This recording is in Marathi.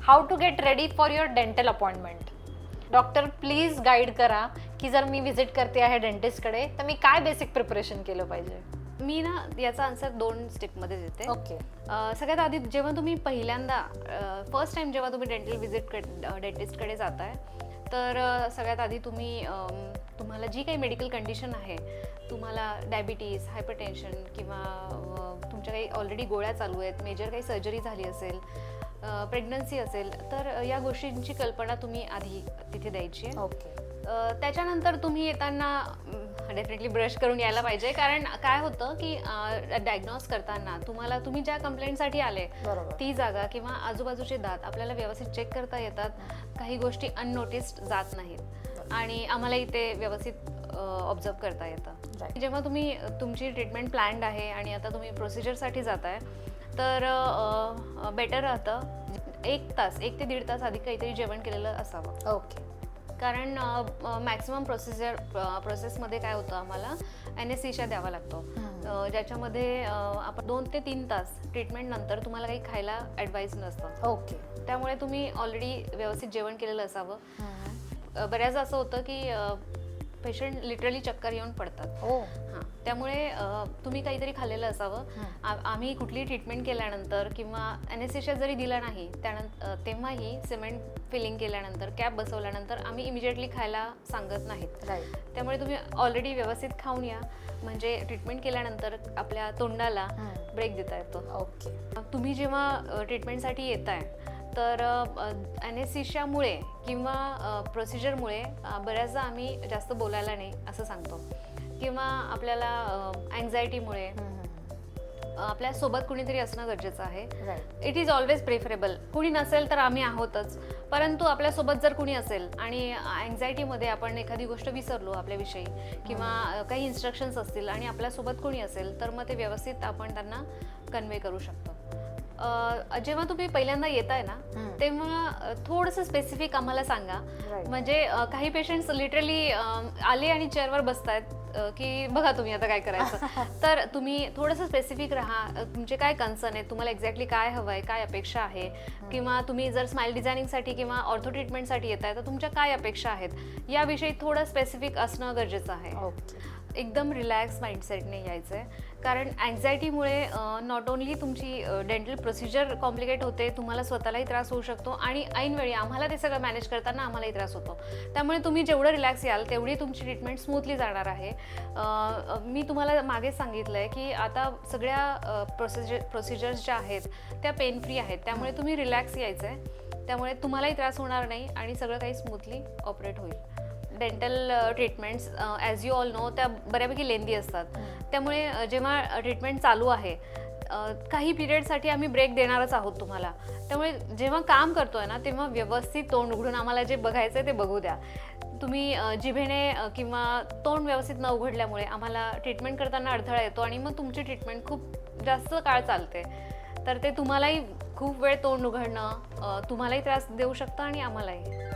How to get ready for your dental appointment. Doctor please guide करा की जर मी व्हिजिट करते आहे डेंटिस्टकडे तर मी काय बेसिक प्रिपरेशन केलं पाहिजे. मी ना याचा आन्सर 2 स्टेपमध्ये देते. ओके. सगळ्यात आधी जेव्हा तुम्ही पहिल्यांदा फर्स्ट टाइम जेव्हा तुम्ही डेंटल व्हिजिट डेंटिस्टकडे जाताय तर सगळ्यात आधी तुम्हाला जी काही मेडिकल कंडिशन आहे, तुम्हाला डायबिटीज, हायपरटेन्शन किंवा तुमच्या काही ऑलरेडी गोळ्या चालू आहेत, मेजर काही सर्जरी झाली असेल, प्रेग्नन्सी असेल, तर या गोष्टींची कल्पना तुम्ही आधी तिथे द्यायची आहे. ओके. त्याच्यानंतर तुम्ही येताना डेफिनेटली ब्रश करून यायला पाहिजे. कारण काय होतं की डायग्नोज करताना तुम्ही ज्या कंप्लेंटसाठी आले ती जागा किंवा आजूबाजूचे दात आपल्याला व्यवस्थित चेक करता येतात. काही गोष्टी अननोटिस्ड जात नाहीत आणि आम्हाला इथे व्यवस्थित ऑब्झर्व करता येतं. जेव्हा तुमची ट्रीटमेंट प्लॅन्ड आहे आणि आता तुम्ही प्रोसिजरसाठी जाताय तर बेटर राहतं 1 ते 1.5 तास आधी काहीतरी जेवण केलेलं असावं. ओके. कारण मॅक्सिमम प्रोसेसमध्ये काय होतं, आम्हाला एनेस्थीसिया द्यावा लागतो, ज्याच्यामध्ये आपण 2 ते 3 तास ट्रीटमेंट नंतर तुम्हाला काही खायला ॲडवाईज नसतं. ओके. त्यामुळे तुम्ही ऑलरेडी व्यवस्थित जेवण केलेलं असावं. बऱ्याचदा असं होतं की पेशंट लिटरली चक्कर येऊन पडतात. हां, त्यामुळे तुम्ही काहीतरी खाल्लेलं असावं. आम्ही कुठलीही ट्रीटमेंट केल्यानंतर किंवा एनेस्थीसिया जरी दिला नाही तेव्हाही सिमेंट फिलिंग केल्यानंतर, कॅप बसवल्यानंतर आम्ही इमिजिएटली खायला सांगत नाहीत. त्यामुळे तुम्ही ऑलरेडी व्यवस्थित खाऊन या, म्हणजे ट्रीटमेंट केल्यानंतर आपल्या तोंडाला ब्रेक देता येतो. ओके. तुम्ही जेव्हा ट्रीटमेंटसाठी येताय तर एनेस्थीसियामुळे किंवा प्रोसिजरमुळे बऱ्याचदा आम्ही जास्त बोलायला नाही असं सांगतो, किंवा आपल्याला अँझायटीमुळे आपल्यासोबत कुणीतरी असणं गरजेचं आहे. It is always preferable. कुणी नसेल तर आम्ही आहोतच, परंतु आपल्यासोबत जर कुणी असेल आणि अँझायटीमध्ये आपण एखादी गोष्ट विसरलो आपल्याविषयी किंवा काही इन्स्ट्रक्शन्स असतील आणि आपल्यासोबत कुणी असेल तर मग ते व्यवस्थित आपण त्यांना कन्वे करू शकतो. जेव्हा तुम्ही पहिल्यांदा येताय ना तेव्हा थोडंसं स्पेसिफिक आम्हाला सांगा. म्हणजे काही पेशंट्स लिटरली आले आणि चेअरवर बसतायत की बघा तुम्ही आता काय करायचं. तर तुम्ही थोडंसं स्पेसिफिक राहा. तुमचे काय कन्सर्न आहेत, तुम्हाला एक्झॅक्टली काय हवं आहे, काय अपेक्षा आहे, किंवा तुम्ही जर स्माइल डिझायनिंगसाठी किंवा ऑर्थो ट्रीटमेंटसाठी येताय तर तुमच्या काय अपेक्षा आहेत याविषयी थोडं स्पेसिफिक असणं गरजेचं आहे. एकदम रिलॅक्स माइंडसेटने यायचं आहे. कारण अँझायटीमुळे नॉट ओन्ली तुमची डेंटल प्रोसिजर कॉम्प्लिकेट होते, तुम्हाला स्वतःलाही त्रास होऊ शकतो आणि ऐनवेळी आम्हाला ते सगळं मॅनेज करताना आम्हालाही त्रास होतो. त्यामुळे तुम्ही जेवढं रिलॅक्स याल तेवढी तुमची ट्रीटमेंट स्मूथली जाणार आहे. मी तुम्हाला मागेच सांगितलं आहे की आता सगळ्या प्रोसिजर्स ज्या आहेत त्या पेन फ्री आहेत. त्यामुळे तुम्ही रिलॅक्स यायचं आहे. त्यामुळे तुम्हालाही त्रास होणार नाही आणि सगळं काही स्मूथली ऑपरेट होईल. Dental treatments as you all know त्या बऱ्यापैकी लेंदी असतात. त्यामुळे जेव्हा ट्रीटमेंट चालू आहे काही पिरियडसाठी आम्ही ब्रेक देणारच आहोत तुम्हाला. त्यामुळे जेव्हा काम करतोय ना तेव्हा व्यवस्थित तोंड उघडून आम्हाला जे बघायचं आहे ते बघू द्या. तुम्ही जिभेने किंवा तोंड व्यवस्थित न उघडल्यामुळे आम्हाला ट्रीटमेंट करताना अडथळा येतो आणि मग तुमची ट्रीटमेंट खूप जास्त काळ चालते. तर ते तुम्हालाही खूप वेळ तोंड उघडणं तुम्हालाही त्रास देऊ शकतं आणि आम्हालाही.